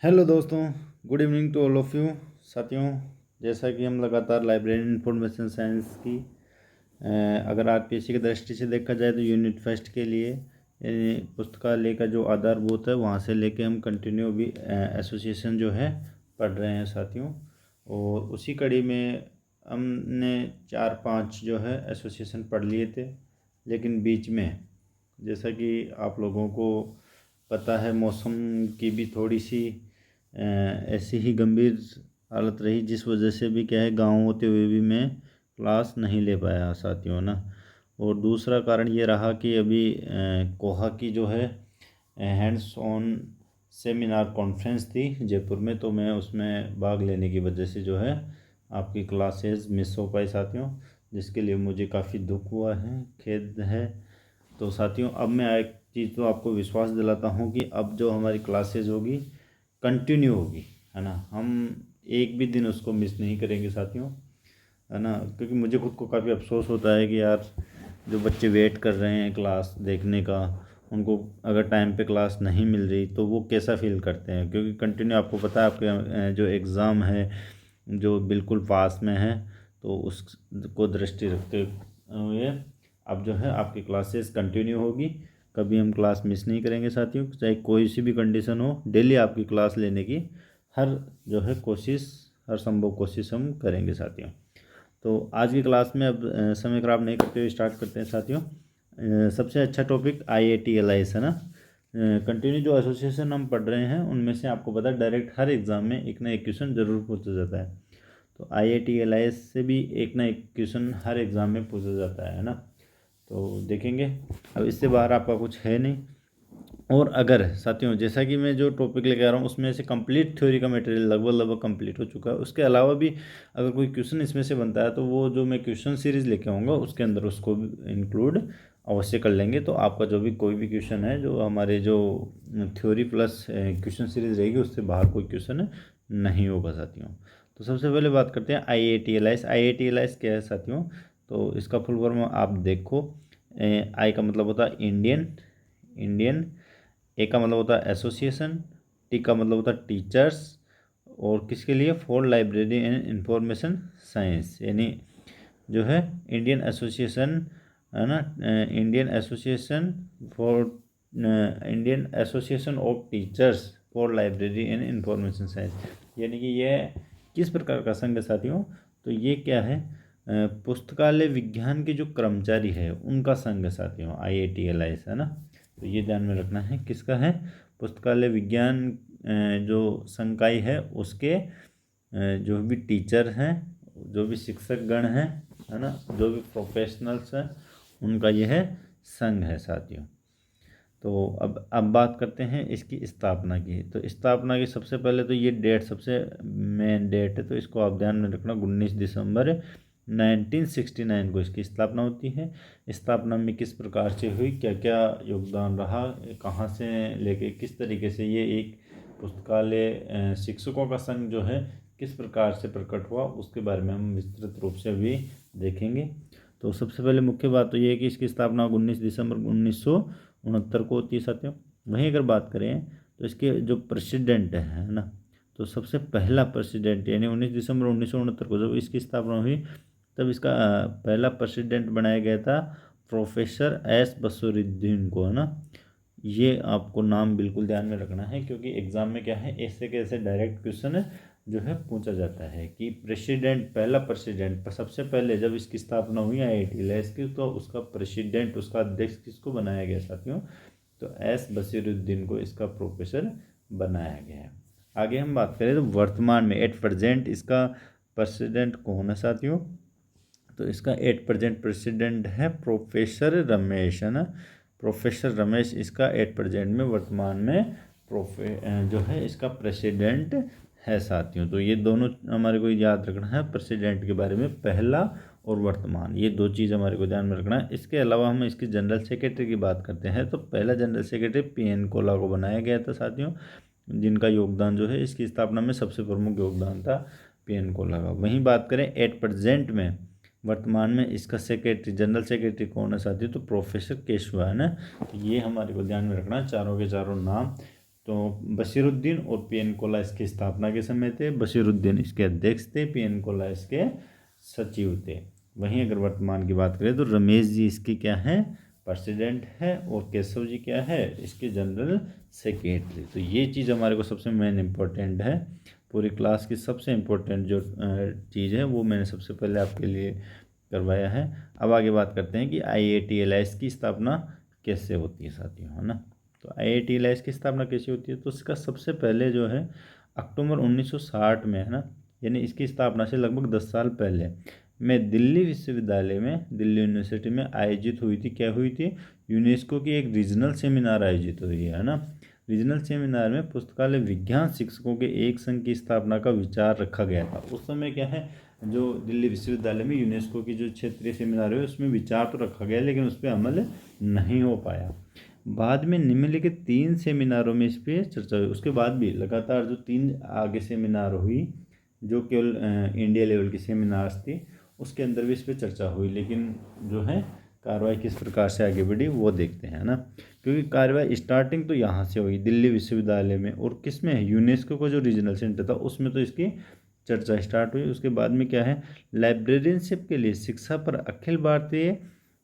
Hello दोस्तों, good evening to all of you. साथियों, जैसा कि हम लगातार लाइब्रेरी इंफॉर्मेशन साइंस की अगर आरपीएससी की दृष्टि से देखा जाए तो यूनिट फर्स्ट के लिए पुस्तकालय का जो आधारभूत है वहाँ से लेके हम कंटिन्यू भी एसोसिएशन जो है पढ़ रहे हैं साथियों। और उसी कड़ी में हमने 4-5 जो है एसोसिएशन पढ़ लिए थे, लेकिन बीच में जैसा कि आप लोगों को पता है मौसम की भी थोड़ी सी ऐसी ही गंभीर हालत रही, जिस वजह से भी क्या है गाँव होते हुए भी मैं क्लास नहीं ले पाया साथियों ना। और दूसरा कारण ये रहा कि अभी कोहा की जो है हैंड्स ऑन सेमिनार कॉन्फ्रेंस थी जयपुर में, तो मैं उसमें भाग लेने की वजह से जो है आपकी क्लासेस मिस हो पाई साथियों, जिसके लिए मुझे काफ़ी दुख हुआ है, खेद है। तो साथियों, अब मैं एक चीज़ तो आपको विश्वास दिलाता हूँ कि अब जो हमारी क्लासेज होगी कंटिन्यू होगी, है ना। हम एक भी दिन उसको मिस नहीं करेंगे साथियों, है ना। क्योंकि मुझे खुद को काफ़ी अफसोस होता है कि यार जो बच्चे वेट कर रहे हैं क्लास देखने का, उनको अगर टाइम पे क्लास नहीं मिल रही तो वो कैसा फील करते हैं। क्योंकि कंटिन्यू आपको पता है आपके जो एग्ज़ाम है जो बिल्कुल पास में है, तो उसको दृष्टि रखते हुए अब जो है आपकी क्लासेस कंटिन्यू होगी। कभी हम क्लास मिस नहीं करेंगे साथियों, चाहे कोई सी भी कंडीशन हो, डेली आपकी क्लास लेने की हर जो है कोशिश, हर संभव कोशिश हम करेंगे साथियों। तो आज की क्लास में अब समय खराब नहीं करते हुए स्टार्ट करते हैं साथियों। सबसे अच्छा टॉपिक IATLIS है ना। कंटिन्यू जो एसोसिएशन हम पढ़ रहे हैं उनमें से आपको पता है डायरेक्ट हर एग्ज़ाम में एक ना एक क्वेश्चन ज़रूर पूछा जाता है। तो IATLIS से भी एक ना एक क्वेश्चन हर एग्ज़ाम में पूछा जाता है ना। तो देखेंगे, अब इससे बाहर आपका कुछ है नहीं। और अगर साथियों जैसा कि मैं जो टॉपिक लेके आ रहा हूँ उसमें से कंप्लीट थ्योरी का मटेरियल लगभग कंप्लीट हो चुका है, उसके अलावा भी अगर कोई क्वेश्चन इसमें से बनता है तो वो जो मैं क्वेश्चन सीरीज़ लेके आऊँगा उसके अंदर उसको भी इंक्लूड अवश्य कर लेंगे। तो आपका जो भी कोई भी क्वेश्चन है जो हमारे जो थ्योरी प्लस क्वेश्चन सीरीज़ रहेगी उससे बाहर कोई क्वेश्चन नहीं होगा साथियों। तो सबसे पहले बात करते हैं IATLIS। IATLIS क्या है साथियों? तो इसका फुल फॉर्म आप देखो। आई का मतलब होता है इंडियन, इंडियन। ए का मतलब होता है एसोसिएशन, टी का मतलब होता है टीचर्स, और किसके लिए? For library and information science, यानी जो है इंडियन एसोसिएशन, है ना। Indian association for Indian association of teachers for library and information science, यानी कि यह किस प्रकार का संघ है साथियों? तो ये क्या है? पुस्तकालय विज्ञान के जो कर्मचारी है उनका संघ है साथियों, IATLIS, है ना। तो ये ध्यान में रखना है, किसका है? पुस्तकालय विज्ञान जो संकाय है उसके जो भी टीचर हैं, जो भी शिक्षक गण हैं, है ना, जो भी प्रोफेशनल्स हैं, उनका यह संघ है साथियों। तो अब बात करते हैं इसकी स्थापना की। तो स्थापना की सबसे पहले तो ये डेट सबसे मेन डेट है, तो इसको आप ध्यान में रखना। 19 दिसंबर 1969 को इसकी स्थापना होती है। स्थापना में किस प्रकार से हुई, क्या क्या योगदान रहा, कहाँ से लेके किस तरीके से ये एक पुस्तकालय शिक्षकों का संघ जो है किस प्रकार से प्रकट हुआ, उसके बारे में हम विस्तृत रूप से अभी देखेंगे। तो सबसे पहले मुख्य बात तो ये है कि इसकी स्थापना 19 दिसंबर 1969 को होती है साथियों। वहीं अगर बात करें तो इसके जो प्रेसिडेंट है ना, तो सबसे पहला प्रेसिडेंट यानी 19 दिसंबर 1969 को जब इसकी स्थापना हुई तब इसका पहला प्रेसिडेंट बनाया गया था प्रोफेसर एस बसरुद्दीन को, है ना। ये आपको नाम बिल्कुल ध्यान में रखना है, क्योंकि एग्जाम में क्या है ऐसे कैसे डायरेक्ट क्वेश्चन जो है पूछा जाता है कि प्रेसिडेंट, पहला प्रेसिडेंट, सबसे पहले जब इसकी स्थापना हुई IATLIS की तो उसका प्रेसिडेंट, उसका अध्यक्ष किसको बनाया गया साथियों? तो एस बसीरुद्दीन को इसका प्रोफेसर बनाया गया है। आगे हम बात करें तो वर्तमान में एट प्रेजेंट इसका प्रेसिडेंट कौन है साथियों? तो इसका एट प्रेजेंट प्रेसिडेंट है प्रोफेसर रमेश, है ना। प्रोफेसर रमेश इसका एट प्रेजेंट में वर्तमान में जो है इसका प्रेसिडेंट है साथियों। तो ये दोनों हमारे को याद रखना है प्रेसिडेंट के बारे में, पहला और वर्तमान, ये दो चीज़ हमारे को ध्यान में रखना है। इसके अलावा हम इसकी जनरल सेक्रेटरी की बात करते हैं तो पहला जनरल सेक्रेटरी PN कोला को बनाया गया था साथियों, जिनका योगदान जो है इसकी स्थापना में सबसे प्रमुख योगदान था PN कोला का। वहीं बात करें एट प्रेजेंट में, वर्तमान में इसका सेक्रेटरी, जनरल सेक्रेटरी कौन है साथियों? तो प्रोफेसर केशवा, है ना। तो ये हमारे को ध्यान में रखना, चारों के चारों नाम तो बशीरुद्दीन और पी.एन. कोल्ला इसकी स्थापना के समय थे। बशीरुद्दीन इसके अध्यक्ष थे, पी.एन. कोल्ला इसके सचिव थे। वहीं अगर वर्तमान की बात करें तो रमेश जी इसकी क्या है, प्रेसिडेंट है, और केशव जी क्या है, इसके जनरल सेक्रेटरी। तो ये चीज़ हमारे को सबसे मेन इम्पोर्टेंट है। पूरी क्लास की सबसे इम्पोर्टेंट जो चीज़ है वो मैंने सबसे पहले आपके लिए करवाया है। अब आगे बात करते हैं कि IIT-LIS की स्थापना कैसे होती है साथियों, है ना। तो IIT-LIS की स्थापना कैसे होती है, तो इसका सबसे पहले जो है अक्टूबर 1960 में, है ना, यानी इसकी स्थापना से लगभग 10 साल पहले में दिल्ली विश्वविद्यालय में, दिल्ली यूनिवर्सिटी में आयोजित हुई थी। क्या हुई थी, यूनेस्को की एक रीजनल सेमिनार आयोजित हुई है ना। रीजनल सेमिनार में पुस्तकालय विज्ञान शिक्षकों के एक संघ की स्थापना का विचार रखा गया था। उस समय क्या है, जो दिल्ली विश्वविद्यालय में यूनेस्को की जो क्षेत्रीय सेमिनार है उसमें विचार तो रखा गया, लेकिन उस पर अमल नहीं हो पाया। बाद में निम्नलिखित 3 सेमिनारों में इस पर चर्चा हुई। उसके बाद भी लगातार जो 3 आगे सेमिनार हुई, जो केवल इंडिया लेवल की सेमिनार्स थी, उसके अंदर भी इस पर चर्चा हुई, लेकिन जो है कार्रवाई किस प्रकार से आगे बढ़ी वो देखते हैं ना। क्योंकि कार्रवाई स्टार्टिंग तो यहाँ से हुई दिल्ली विश्वविद्यालय में, और किस में, यूनेस्को का जो रीजनल सेंटर था उसमें तो इसकी चर्चा स्टार्ट हुई। उसके बाद में क्या है, लाइब्रेरियनशिप के लिए शिक्षा पर अखिल भारतीय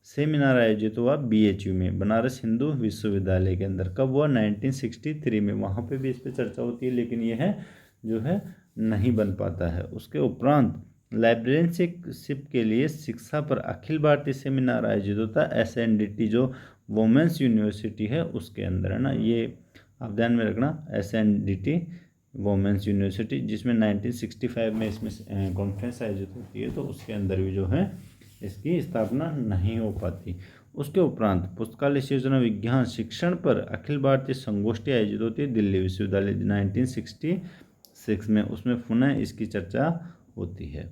सेमिनार आयोजित हुआ BHU में, बनारस हिंदू विश्वविद्यालय के अंदर। कब हुआ, 1963 में। वहाँ पे भी इस पर चर्चा होती है, लेकिन यह है जो है नहीं बन पाता है। उसके उपरांत लाइब्रेरियनशिप के लिए शिक्षा पर अखिल भारतीय सेमिनार आयोजित होता है SNDT, जो वुमेंस यूनिवर्सिटी है उसके अंदर, है ना। ये आप ध्यान में रखना, SNDT वुमेंस यूनिवर्सिटी, जिसमें 1965 में इसमें कॉन्फ्रेंस आयोजित होती है, तो उसके अंदर भी जो है इसकी स्थापना नहीं हो पाती। उसके उपरांत पुस्तकालय योजना विज्ञान शिक्षण पर अखिल भारतीय संगोष्ठी आयोजित होती है दिल्ली विश्वविद्यालय 1966 में, उसमें पुनः इसकी चर्चा होती है।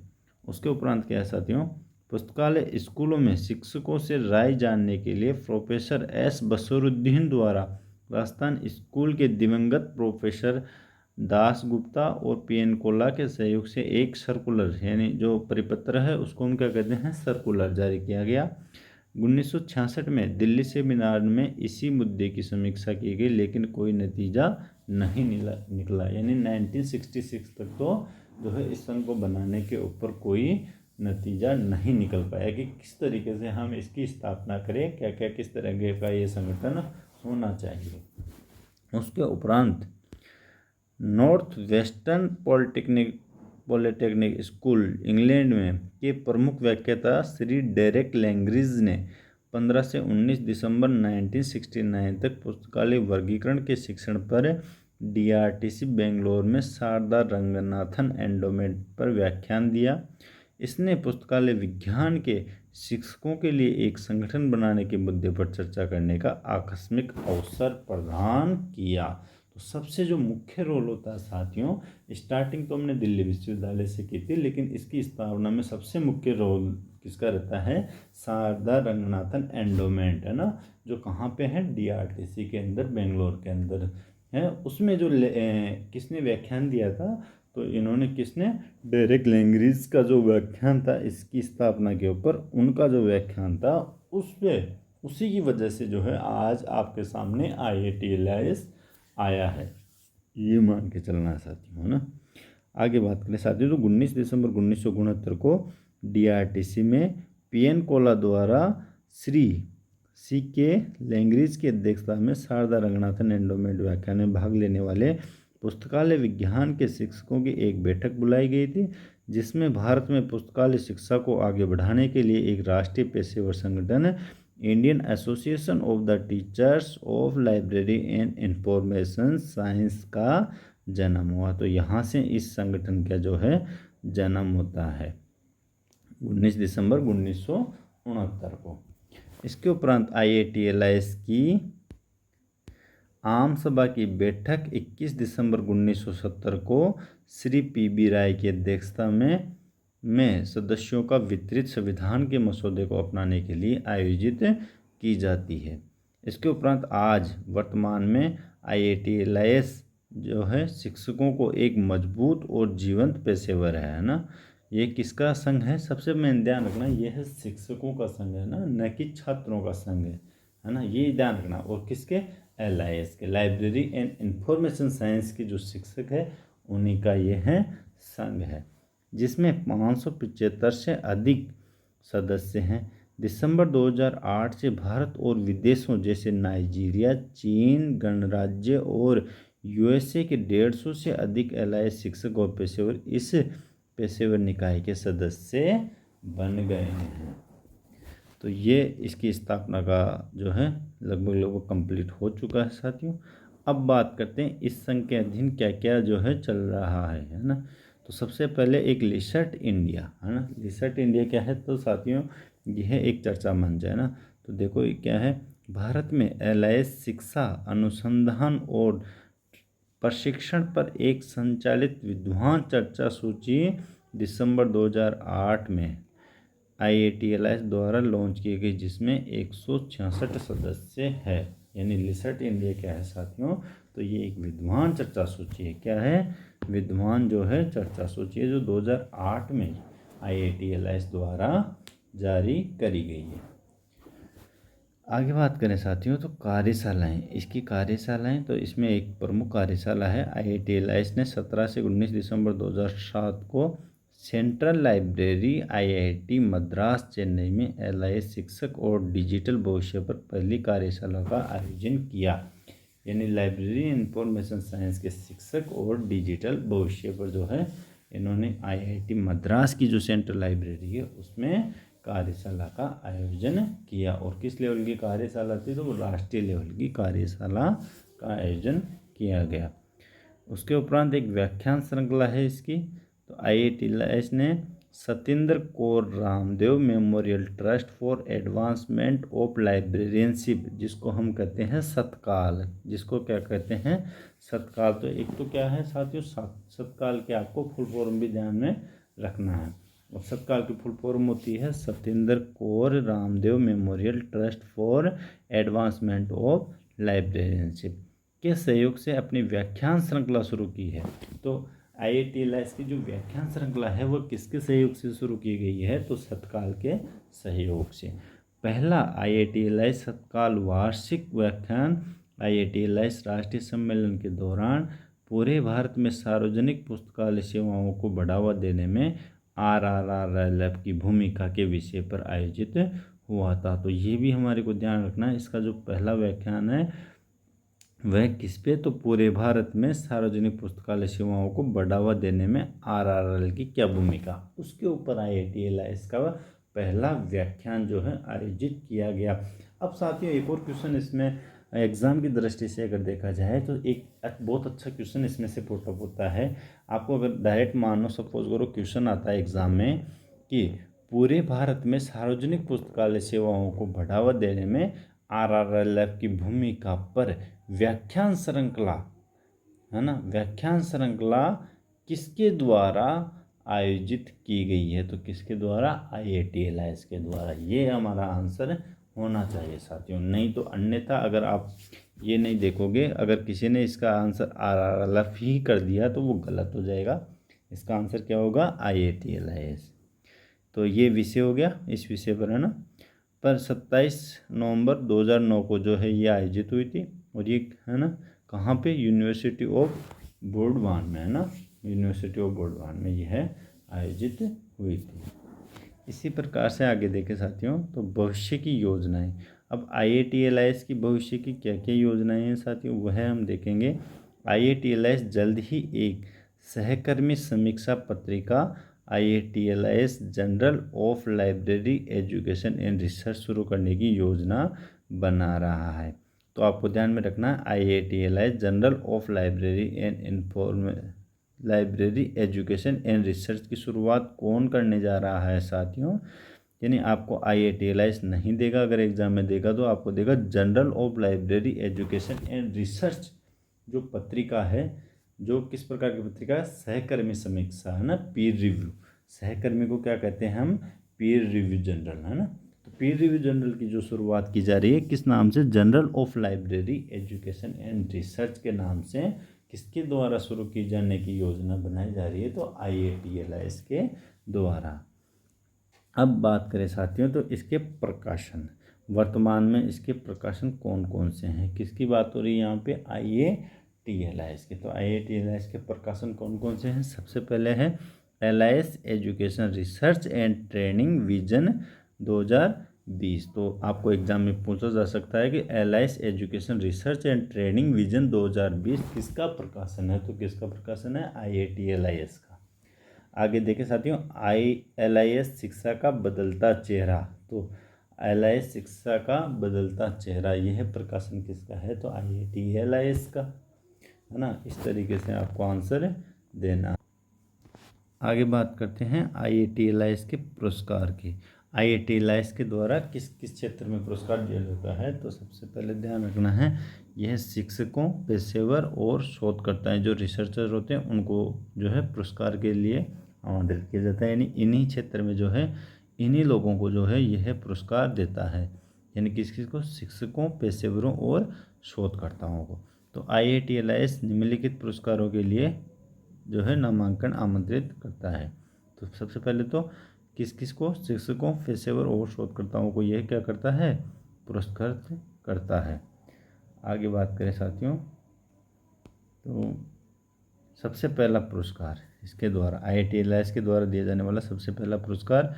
उसके उपरांत क्या है साथियों, पुस्तकालय स्कूलों में शिक्षकों से राय जानने के लिए प्रोफेसर S बसरुद्दीन द्वारा राजस्थान स्कूल के दिवंगत प्रोफेसर दास गुप्ता और पी.एन. कोल्ला के सहयोग से एक सर्कुलर, यानी जो परिपत्र है उसको हम क्या कहते हैं, सर्कुलर, जारी किया गया। 1966 में दिल्ली सेमिनार में इसी मुद्दे की समीक्षा की गई, लेकिन कोई नतीजा नहीं निकला। यानी 1966 तक तो जो है इस संघ को बनाने के ऊपर कोई नतीजा नहीं निकल पाया कि किस तरीके से हम इसकी स्थापना करें, क्या क्या किस तरह का ये संगठन होना चाहिए। उसके उपरांत north western polytechnic school England में के प्रमुख व्याख्याता श्री डेरेक लैंग्रिज ने 15 से 19 दिसंबर 1969 तक पुस्तकालय वर्गीकरण के शिक्षण पर DRTC बेंगलोर में शारदा रंगनाथन एंडोमेंट पर व्याख्यान दिया। इसने पुस्तकालय विज्ञान के शिक्षकों के लिए एक संगठन बनाने के मुद्दे पर चर्चा करने का आकस्मिक अवसर प्रदान किया। तो सबसे जो मुख्य रोल होता है साथियों, स्टार्टिंग तो हमने दिल्ली विश्वविद्यालय से की थी, लेकिन इसकी स्थापना में सबसे मुख्य रोल किसका रहता है, शारदा रंगनाथन एंडोमेंट, है ना, जो कहाँ पे है, DRTC के अंदर, बेंगलोर के अंदर है। उसमें जो किसने व्याख्यान दिया था, तो इन्होंने, किसने, डेरेक लैंग्रिज का जो व्याख्यान था इसकी स्थापना के ऊपर, उनका जो व्याख्यान था उस पर, उसी की वजह से जो है आज आपके सामने IIT-LIS आया है, ये मान के चलना है साथियों, है ना। आगे बात करें साथियों, तो 19 दिसंबर 1969 को DRTC में पी.एन. कोल्ला द्वारा श्री C.K. लैंग्रिज की अध्यक्षता में शारदा रंगनाथन एंडोमेंट व्याख्यान में भाग लेने वाले पुस्तकालय विज्ञान के शिक्षकों की एक बैठक बुलाई गई थी, जिसमें भारत में पुस्तकालय शिक्षा को आगे बढ़ाने के लिए एक राष्ट्रीय पेशेवर संगठन, Indian association of the teachers of library and information science का जन्म हुआ। तो यहाँ से इस संगठन का जो है जन्म होता है 19 दिसंबर 1969 को। इसके उपरांत IIT-LIS की आम सभा की बैठक 21 दिसंबर 1970 को श्री P.B. राय की अध्यक्षता में सदस्यों का वितरित संविधान के मसौदे को अपनाने के लिए आयोजित की जाती है। इसके उपरांत आज वर्तमान में IIT-LIS जो है शिक्षकों को एक मजबूत और जीवंत पेशेवर है ना। ये किसका संघ है, सबसे मेन ध्यान रखना, यह है शिक्षकों का संघ है ना, न कि छात्रों का संघ है ना, ये ध्यान रखना। और किसके, LIS के, लाइब्रेरी एंड इंफॉर्मेशन साइंस के जो शिक्षक है उन्हीं का ये है संघ है, जिसमें 575 से अधिक सदस्य हैं। दिसंबर 2008 से भारत और विदेशों जैसे नाइजीरिया, चीन, गणराज्य और USA के 150 से अधिक LIS शिक्षक और पेशेवर इस पेशेवर निकाय के सदस्य बन गए हैं। तो ये इसकी स्थापना का जो है लगभग कंप्लीट हो चुका है साथियों। अब बात करते हैं इस संघ के अधीन क्या क्या जो है चल रहा है ना। तो सबसे पहले एक लिसर्ट इंडिया है ना। लिसर्ट इंडिया क्या है तो साथियों यह एक चर्चा मंच है ना। तो देखो ये क्या है, भारत में LIS शिक्षा अनुसंधान और प्रशिक्षण पर एक संचालित विद्वान चर्चा सूची दिसंबर 2008 में IATLIS द्वारा लॉन्च की गई, जिसमें 166 सदस्य है। यानी लिसर्ट इंडिया क्या है साथियों, तो ये एक विद्वान चर्चा सूची है। क्या है, विद्वान जो है चर्चा सूची है, जो 2008 में IATLIS द्वारा जारी करी गई है। आगे बात करें साथियों तो कार्यशालाएं, इसकी कार्यशालाएं, तो इसमें एक प्रमुख कार्यशाला है IATLIS ने 17 से 19 दिसंबर 2007 को central library IIT Madras Chennai में LIS शिक्षक और डिजिटल भविष्य पर पहली कार्यशाला का आयोजन किया। यानी लाइब्रेरी इंफॉर्मेशन साइंस के शिक्षक और डिजिटल भविष्य पर जो है इन्होंने IIT मद्रास की जो सेंट्रल लाइब्रेरी है उसमें कार्यशाला का आयोजन किया। और किस लेवल की कार्यशाला थी, तो वो राष्ट्रीय लेवल की कार्यशाला का आयोजन किया गया। उसके उपरांत एक व्याख्यान श्रृंखला है इसकी, तो IATLIS ने Satyendra Kaur Ramdev memorial trust for advancement of librarianship, जिसको हम कहते हैं सतकाल, जिसको क्या कहते हैं सतकाल। तो एक तो क्या है साथियों, सतकाल के आपको फुल फॉर्म भी ध्यान में रखना है। और सतकाल की फुल फॉर्म होती है Satyendra Kaur Ramdev memorial trust for advancement of librarianship के सहयोग से अपनी व्याख्यान श्रृंखला शुरू की है। तो IATLIS की जो व्याख्यान श्रृंखला है वो किसके सहयोग से शुरू की गई है, तो सतकाल के सहयोग से। पहला IATLIS सतकाल वार्षिक व्याख्यान IATLIS राष्ट्रीय सम्मेलन के दौरान पूरे भारत में सार्वजनिक पुस्तकालय सेवाओं को बढ़ावा देने में RRLF की भूमिका के विषय पर आयोजित हुआ था। तो ये भी हमारे को ध्यान रखना है, इसका जो पहला व्याख्यान है वह किस पे, तो पूरे भारत में सार्वजनिक पुस्तकालय सेवाओं को बढ़ावा देने में RRL की क्या भूमिका, उसके ऊपर IATLIS का पहला व्याख्यान जो है आयोजित किया गया। अब साथियों एक और क्वेश्चन इसमें एग्ज़ाम की दृष्टि से अगर देखा जाए तो एक बहुत अच्छा क्वेश्चन इसमें से पुटअप होता है। आपको अगर डायरेक्ट मानो सपोज करो क्वेश्चन आता है एग्ज़ाम में कि पूरे भारत में सार्वजनिक पुस्तकालय सेवाओं को बढ़ावा देने में RRLF की भूमिका पर व्याख्यान श्रृंखला है ना, व्याख्यान श्रृंखला किसके द्वारा आयोजित की गई है, तो किसके द्वारा, IATLIS के द्वारा। ये हमारा आंसर होना चाहिए साथियों। नहीं तो अन्यथा अगर आप ये नहीं देखोगे, अगर किसी ने इसका आंसर RRLF ही कर दिया तो वो गलत हो जाएगा। इसका आंसर क्या होगा, IATLIS। तो ये विषय हो गया, इस विषय पर है ना। पर 27 नवंबर 2009 को जो है ये आयोजित हुई थी, और ये है ना कहाँ पे, यूनिवर्सिटी ऑफ बुर्दवान में है ना, यूनिवर्सिटी ऑफ बुर्दवान में यह आयोजित हुई थी। इसी प्रकार से आगे देखें साथियों तो भविष्य की योजनाएं। अब IATLIS की भविष्य की क्या क्या योजनाएं हैं साथियों, वह हम देखेंगे। IATLIS जल्द ही एक सहकर्मी समीक्षा पत्रिका IATLIS journal of library education and research शुरू करने की योजना बना रहा है। तो आपको ध्यान में रखना है IATLIS journal of library education and research की शुरुआत कौन करने जा रहा है साथियों। यानी आपको IATLIS नहीं देगा, अगर एग्जाम में देगा तो आपको देगा journal of library education and research, जो पत्रिका है, जो किस प्रकार की पत्रिका है, सहकर्मी समीक्षा है ना, पीर रिव्यू। सहकर्मी को क्या कहते हैं हम, पीर रिव्यू जर्नल है ना। तो पीर रिव्यू जर्नल की जो शुरुआत की जा रही है किस नाम से, journal of library education and research के नाम से किसके द्वारा शुरू की जाने की योजना बनाई जा रही है, तो IATLIS के द्वारा। अब बात करें साथियों तो इसके प्रकाशन वर्तमान में इसके प्रकाशन कौन कौन से हैं। किसकी बात हो रही है यहाँ पे, IATLIS के। तो IATLIS के प्रकाशन कौन कौन से हैं। सबसे पहले है LIS education research and training vision 2020। तो आपको एग्जाम में पूछा जा सकता है कि LIS education research and training vision 2020 किसका प्रकाशन है। तो किसका प्रकाशन है, IATLIS का। आगे देखें साथियों, LIS शिक्षा का बदलता चेहरा। तो LIS शिक्षा का बदलता चेहरा, यह प्रकाशन किसका है, तो IATLIS का, है ना। इस तरीके से आपको आंसर देना। आगे बात करते हैं IATLIS के पुरस्कार की। IATLIS के द्वारा किस किस क्षेत्र में पुरस्कार दिया जाता है। तो सबसे पहले ध्यान रखना है, यह शिक्षकों, पेशेवर और शोधकर्ता जो रिसर्चर होते हैं उनको जो है पुरस्कार के लिए आमंत्रित किया जाता है। यानी इन्हीं क्षेत्र में जो है इन्हीं लोगों को जो है यह पुरस्कार देता है। यानी किस किस को, शिक्षकों, पेशेवरों और शोधकर्ताओं को। तो IATLIS निम्नलिखित पुरस्कारों के लिए जो है नामांकन आमंत्रित करता है। तो सबसे पहले तो किस किस को, शिक्षकों, पेशेवर और शोधकर्ताओं को यह क्या करता है, पुरस्कृत करता है। आगे बात करें साथियों, तो सबसे पहला पुरस्कार इसके द्वारा IATLIS के द्वारा दिया जाने वाला सबसे पहला पुरस्कार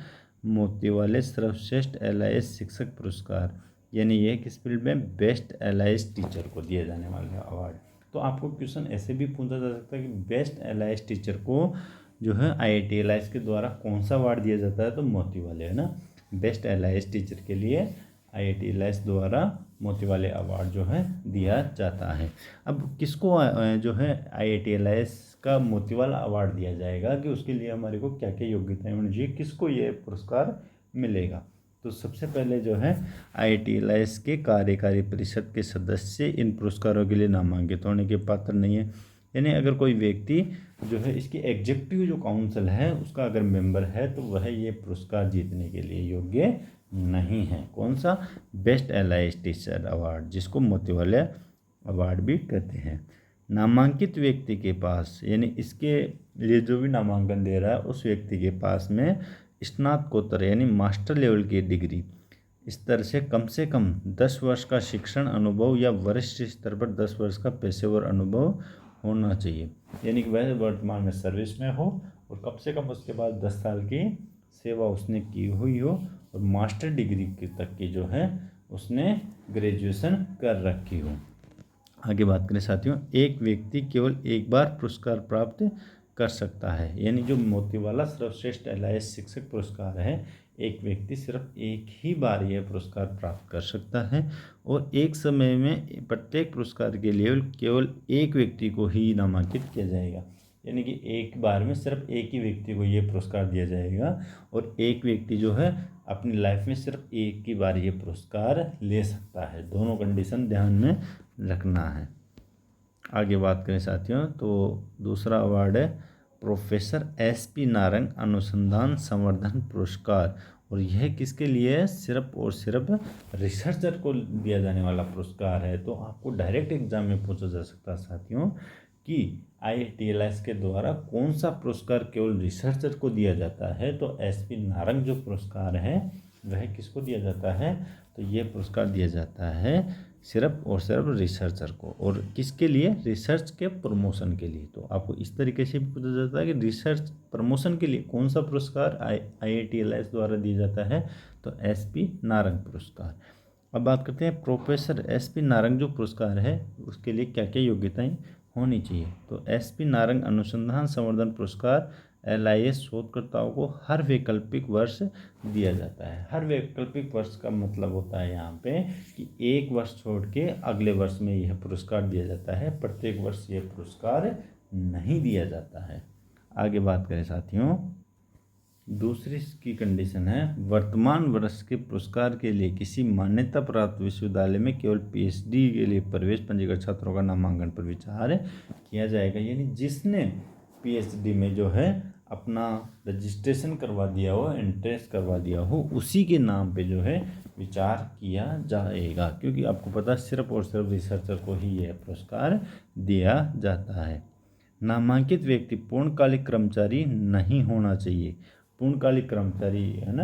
मोतीवाले सर्वश्रेष्ठ LIS शिक्षक पुरस्कार, यानी यह किस फील्ड में, बेस्ट LIS टीचर को दिया जाने वाला अवार्ड। तो आपको क्वेश्चन ऐसे भी पूछा जा सकता है कि बेस्ट LIS टीचर को जो है IATLIS के द्वारा कौन सा अवार्ड दिया जाता है, तो मोतीवाले, है ना। बेस्ट LIS टीचर के लिए IATLIS द्वारा मोतीवाले अवार्ड जो है दिया जाता है। अब किसको जो है IATLIS का मोतीवाला अवार्ड दिया जाएगा कि उसके लिए हमारे को क्या क्या योग्यताएं होनी चाहिए, किसको ये पुरस्कार मिलेगा। तो सबसे पहले जो है IATLIS के कार्यकारी परिषद के सदस्य इन पुरस्कारों के लिए नामांकित होने के पात्र नहीं है। यानी अगर कोई व्यक्ति जो है इसकी एग्जीक्यूटिव जो काउंसिल है उसका अगर मेंबर है तो वह ये पुरस्कार जीतने के लिए योग्य नहीं है। कौन सा, बेस्ट LIS टीचर अवार्ड, जिसको मोतीवाले अवार्ड भी कहते हैं। नामांकित व्यक्ति के पास, यानी इसके लिए जो भी नामांकन दे रहा है उस व्यक्ति के पास में स्नातकोत्तर यानी मास्टर लेवल की डिग्री स्तर से कम 10 वर्ष का शिक्षण अनुभव या वरिष्ठ स्तर पर 10 वर्ष का पेशेवर अनुभव होना चाहिए। यानी कि वह वर्तमान में सर्विस में हो और कम से कम उसके बाद 10 साल की सेवा उसने की हुई हो और मास्टर डिग्री तक की जो है उसने ग्रेजुएशन कर रखी हो। आगे बात करें साथियों, एक व्यक्ति केवल एक बार पुरस्कार प्राप्त कर सकता है। यानी जो मोतीवाला सर्वश्रेष्ठ LIS शिक्षक पुरस्कार है, एक व्यक्ति सिर्फ एक ही बार यह पुरस्कार प्राप्त कर सकता है और एक समय में प्रत्येक पुरस्कार के लिए केवल एक व्यक्ति को ही नामांकित किया जाएगा। यानी कि एक बार में सिर्फ एक ही व्यक्ति को ये पुरस्कार दिया जाएगा और एक व्यक्ति जो है अपनी लाइफ में सिर्फ एक ही बार ये पुरस्कार ले सकता है। दोनों कंडीशन ध्यान में रखना है। आगे बात करें साथियों, तो दूसरा अवार्ड है प्रोफेसर SP नारंग अनुसंधान संवर्धन पुरस्कार और यह किसके लिए है, सिर्फ और सिर्फ रिसर्चर को दिया जाने वाला पुरस्कार है। तो आपको डायरेक्ट एग्जाम में पूछा जा सकता है साथियों कि IATLIS के द्वारा कौन सा पुरस्कार केवल रिसर्चर को दिया जाता है। तो SP नारंग जो पुरस्कार है वह किसको दिया जाता है, तो ये पुरस्कार दिया जाता है सिर्फ और सिर्फ रिसर्चर को। और किसके लिए, रिसर्च के प्रमोशन के लिए। तो आपको इस तरीके से भी पूछा जाता है कि रिसर्च प्रमोशन के लिए कौन सा पुरस्कार IATLIS द्वारा दिया जाता है, तो SP नारंग पुरस्कार। अब बात करते हैं प्रोफेसर SP नारंग जो पुरस्कार है उसके लिए क्या क्या योग्यताएं होनी चाहिए। तो SP नारंग अनुसंधान संवर्धन पुरस्कार LIS शोधकर्ताओं को हर वैकल्पिक वर्ष दिया जाता है। हर वैकल्पिक वर्ष का मतलब होता है यहाँ पे कि एक वर्ष छोड़ के अगले वर्ष में यह पुरस्कार दिया जाता है, प्रत्येक वर्ष यह पुरस्कार नहीं दिया जाता है। आगे बात करें साथियों, दूसरी की कंडीशन है वर्तमान वर्ष के पुरस्कार के लिए किसी मान्यता प्राप्त विश्वविद्यालय में केवल PhD के लिए प्रवेश पंजीकृत छात्रों का नामांकन पर विचार किया जाएगा। यानी जिसने PhD में जो है अपना रजिस्ट्रेशन करवा दिया हो, एंट्रेंस करवा दिया हो, उसी के नाम पे जो है विचार किया जाएगा। क्योंकि आपको पता है सिर्फ और सिर्फ रिसर्चर को ही यह पुरस्कार दिया जाता है। नामांकित व्यक्ति पूर्णकालिक कर्मचारी नहीं होना चाहिए। पूर्णकालिक कर्मचारी, है ना,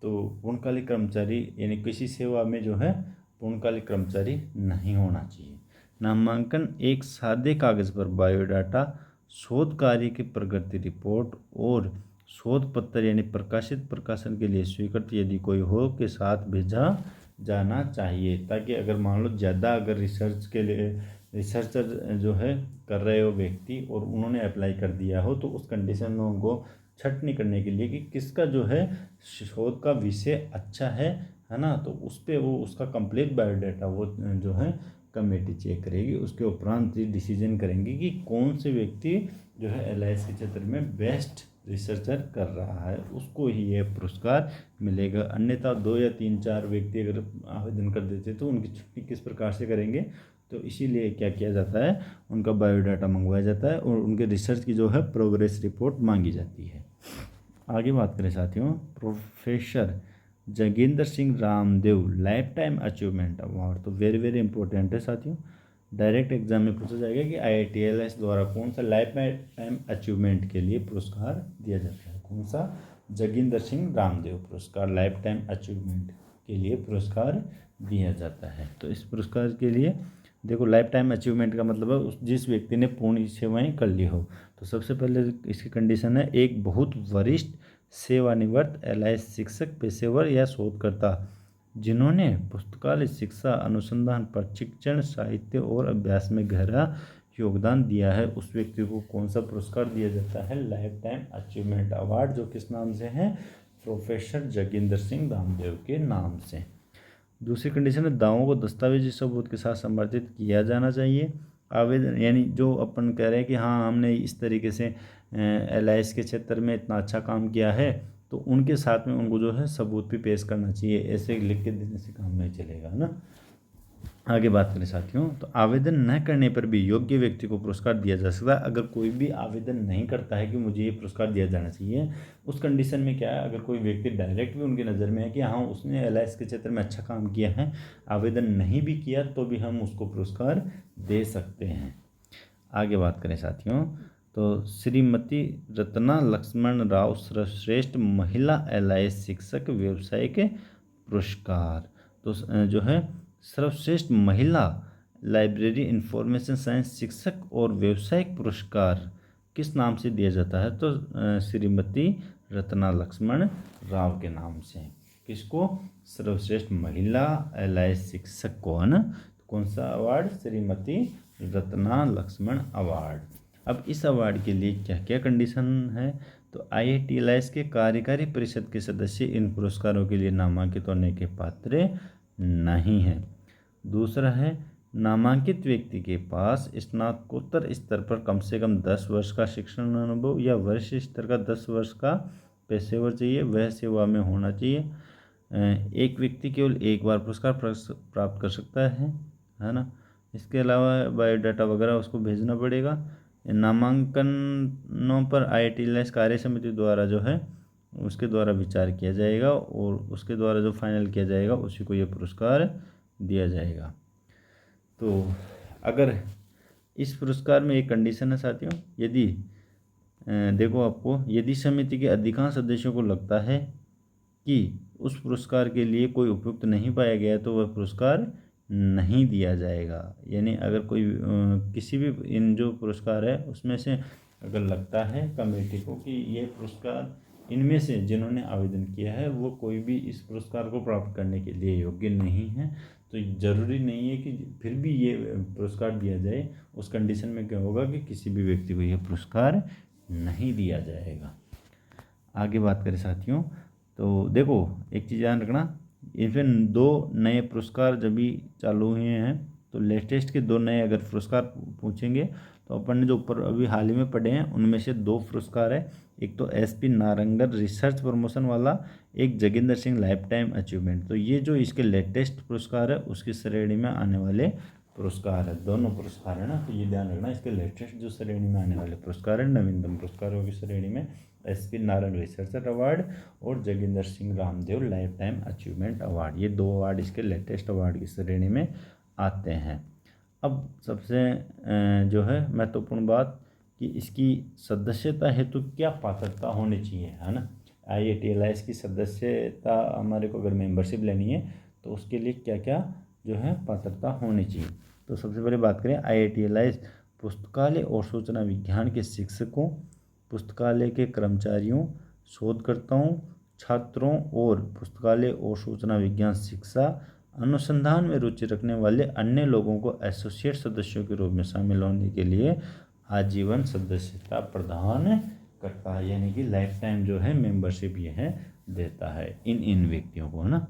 तो पूर्णकालिक कर्मचारी यानी किसी सेवा में जो है पूर्णकालिक कर्मचारी नहीं होना चाहिए। नामांकन एक सादे कागज पर बायोडाटा, शोध कार्य की प्रगति रिपोर्ट और शोध पत्र यानी प्रकाशित प्रकाशन के लिए स्वीकृत यदि कोई हो के साथ भेजा जाना चाहिए, ताकि अगर मान लो ज़्यादा अगर रिसर्च के लिए रिसर्चर जो है कर रहे हो व्यक्ति और उन्होंने अप्लाई कर दिया हो, तो उस कंडीशन में उनको छटनी करने के लिए कि किसका जो है शोध का विषय अच्छा है ना, तो उस पर वो उसका कंप्लीट बायोडाटा वो जो है कमेटी चेक करेगी। उसके उपरांत ही डिसीजन करेंगे कि कौन से व्यक्ति जो है एलआईएस के क्षेत्र में बेस्ट रिसर्चर कर रहा है, उसको ही ये पुरस्कार मिलेगा। अन्यथा 2 या 3-4 व्यक्ति अगर आवेदन कर देते तो उनकी छुट्टी किस प्रकार से करेंगे। तो इसीलिए क्या किया जाता है, उनका बायोडाटा मंगवाया जाता है और उनके रिसर्च की जो है प्रोग्रेस रिपोर्ट मांगी जाती है। आगे बात करें साथियों, professor Joginder Singh Ramdev life time achievement award, तो वेरी वेरी इंपॉर्टेंट है साथियों। डायरेक्ट एग्जाम में पूछा जाएगा कि IITLS द्वारा कौन सा लाइफ टाइम अचीवमेंट के लिए पुरस्कार दिया जाता है, कौन सा, जोगिंदर सिंह रामदेव पुरस्कार लाइफ टाइम अचीवमेंट के लिए पुरस्कार दिया जाता है। तो इस पुरस्कार के लिए देखो, लाइफ टाइम अचीवमेंट का मतलब है जिस व्यक्ति ने पूर्ण सेवाएं कर ली हो। तो सबसे पहले इसकी कंडीशन है एक बहुत वरिष्ठ सेवानिवृत्त एलआईएस शिक्षक, पेशेवर या शोधकर्ता जिन्होंने पुस्तकालय शिक्षा, अनुसंधान, प्रशिक्षण, साहित्य और अभ्यास में गहरा योगदान दिया है, उस व्यक्ति को कौन सा पुरस्कार दिया जाता है, लाइफ टाइम अचीवमेंट अवार्ड, जो किस नाम से है, प्रोफेसर जोगिंदर सिंह रामदेव के नाम से। दूसरी कंडीशन है दावों को दस्तावेजी सबूत के साथ समर्थित किया जाना चाहिए। आवेदन यानी जो अपन कह रहे हैं कि हाँ हमने इस तरीके से एलआईएस के क्षेत्र में इतना अच्छा काम किया है, तो उनके साथ में उनको जो है सबूत भी पेश करना चाहिए। ऐसे लिख के देने से काम नहीं चलेगा ना। आगे बात करें साथियों, तो आवेदन न करने पर भी योग्य व्यक्ति को पुरस्कार दिया जा सकता है। अगर कोई भी आवेदन नहीं करता है कि मुझे ये पुरस्कार दिया जाना चाहिए, उस कंडीशन में क्या है, अगर कोई व्यक्ति डायरेक्ट भी उनकी नज़र में है कि हाँ उसने एलआईएस के क्षेत्र में अच्छा काम किया है, आवेदन नहीं भी किया तो भी हम उसको पुरस्कार दे सकते हैं। आगे बात करें साथियों, तो श्रीमती रत्ना लक्ष्मण राव सर्वश्रेष्ठ महिला एलआईएस शिक्षक व्यावसायिक पुरस्कार, तो जो है सर्वश्रेष्ठ महिला लाइब्रेरी इंफॉर्मेशन साइंस शिक्षक और व्यावसायिक पुरस्कार किस नाम से दिया जाता है, तो श्रीमती रत्ना लक्ष्मण राव के नाम से। किसको, सर्वश्रेष्ठ महिला एलआईएस शिक्षक को, है ना, तो कौन सा अवार्ड, श्रीमती रत्ना लक्ष्मण अवार्ड। अब इस अवार्ड के लिए क्या क्या कंडीशन है, तो IITLS के कार्यकारी परिषद के सदस्य इन पुरस्कारों के लिए नामांकित होने के पात्र नहीं है। दूसरा है नामांकित व्यक्ति के पास स्नातकोत्तर स्तर पर कम से कम 10 वर्ष का शिक्षण अनुभव या वरिष्ठ स्तर का 10 वर्ष का पेशेवर चाहिए, वह सेवा में होना चाहिए। एक व्यक्ति केवल एक बार पुरस्कार प्राप्त कर सकता है ना। इसके अलावा बायोडाटा वगैरह उसको भेजना पड़ेगा। नामांकनों पर IITLS कार्य समिति द्वारा जो है उसके द्वारा विचार किया जाएगा और उसके द्वारा जो फाइनल किया जाएगा उसी को ये पुरस्कार दिया जाएगा। तो अगर इस पुरस्कार में एक कंडीशन है साथियों, यदि देखो आपको, यदि समिति के अधिकांश सदस्यों को लगता है कि उस पुरस्कार के लिए कोई उपयुक्त नहीं पाया गया तो वह पुरस्कार नहीं दिया जाएगा। यानी अगर कोई किसी भी इन जो पुरस्कार है उसमें से अगर लगता है कमेटी को कि ये पुरस्कार इनमें से जिन्होंने आवेदन किया है वो कोई भी इस पुरस्कार को प्राप्त करने के लिए योग्य नहीं है, तो ज़रूरी नहीं है कि फिर भी ये पुरस्कार दिया जाए। उस कंडीशन में क्या होगा कि किसी भी व्यक्ति को ये पुरस्कार नहीं दिया जाएगा। आगे बात करें साथियों, तो देखो एक चीज़ ध्यान रखना, इवन 2 नए पुरस्कार जब भी चालू हुए हैं तो लेटेस्ट के 2 नए अगर पुरस्कार पूछेंगे तो अपन ने जो ऊपर अभी हाल ही में पढ़े हैं उनमें से 2 पुरस्कार है। एक तो SP नारंगर रिसर्च प्रमोशन वाला, एक Joginder Singh life time achievement. तो ये जो इसके लेटेस्ट पुरस्कार है उसकी श्रेणी में आने वाले पुरस्कार है, दोनों पुरस्कार है ना। तो ये ध्यान रखना, इसके लेटेस्ट जो श्रेणी में आने वाले पुरस्कार है, नवीनतम पुरस्कारों की श्रेणी में SP नारंग रिसर्चर अवार्ड और Joginder Singh Ramdev life time achievement award, ये 2 अवार्ड इसके लेटेस्ट अवार्ड की श्रेणी में आते हैं। अब सबसे जो है महत्वपूर्ण बात कि इसकी सदस्यता हेतु क्या पात्रता होनी चाहिए, है ना। IATLIS की सदस्यता हमारे को अगर मेंबरशिप लेनी है तो उसके लिए क्या क्या जो है पात्रता होनी चाहिए। तो सबसे पहले बात करें IATLIS पुस्तकालय और सूचना विज्ञान के शिक्षकों, पुस्तकालय के कर्मचारियों, शोधकर्ताओं, छात्रों और पुस्तकालय और सूचना विज्ञान शिक्षा अनुसंधान में रुचि रखने वाले अन्य लोगों को एसोसिएट सदस्यों के रूप में शामिल होने के लिए आजीवन सदस्यता प्रदान करता है, यानी कि लाइफ टाइम जो है मेंबरशिप ये है देता है इन व्यक्तियों को, है ना।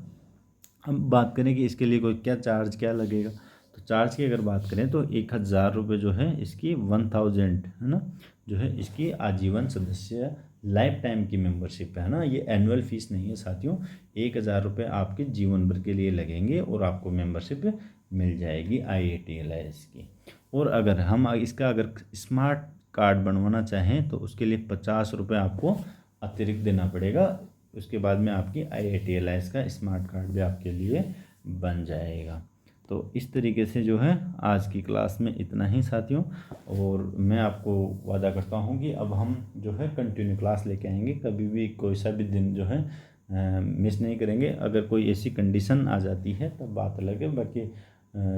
अब बात करें कि इसके लिए कोई क्या चार्ज क्या लगेगा, तो चार्ज की अगर बात करें तो 1,000 रुपये जो है इसकी 1000 है ना, जो है इसकी आजीवन सदस्य लाइफ टाइम की मेंबरशिप है ना, ये एनुअल फीस नहीं है साथियों। 1,000 रुपये आपके जीवन भर के लिए लगेंगे और आपको मेंबरशिप मिल जाएगी IATLIS की। और अगर हम इसका अगर स्मार्ट कार्ड बनवाना चाहें तो उसके लिए 50 रुपये आपको अतिरिक्त देना पड़ेगा। उसके बाद में आपकी IATLIS का स्मार्ट कार्ड भी आपके लिए बन जाएगा। तो इस तरीके से जो है आज की क्लास में इतना ही साथियों, और मैं आपको वादा करता हूँ कि अब हम जो है कंटिन्यू क्लास लेके आएंगे, कभी भी कोई सा भी दिन जो है मिस नहीं करेंगे। अगर कोई ऐसी कंडीशन आ जाती है तब बात अलग है, बाकी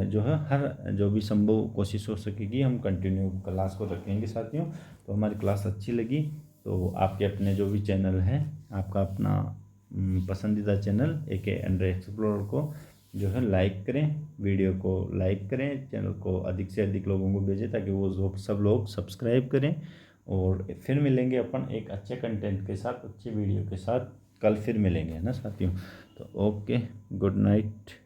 जो है हर जो भी संभव कोशिश हो सकेगी हम कंटिन्यू क्लास को रखेंगे साथियों। तो हमारी क्लास अच्छी लगी तो आपके अपने जो भी चैनल है, आपका अपना पसंदीदा चैनल AK एंड्रॉइड एक्सप्लोरर को जो है लाइक करें, वीडियो को लाइक करें, चैनल को अधिक से अधिक लोगों को भेजें ताकि वो सब लोग सब्सक्राइब करें। और फिर मिलेंगे अपन एक अच्छे कंटेंट के साथ, अच्छी वीडियो के साथ, कल फिर मिलेंगे, है ना साथियों। तो ओके, गुड नाइट।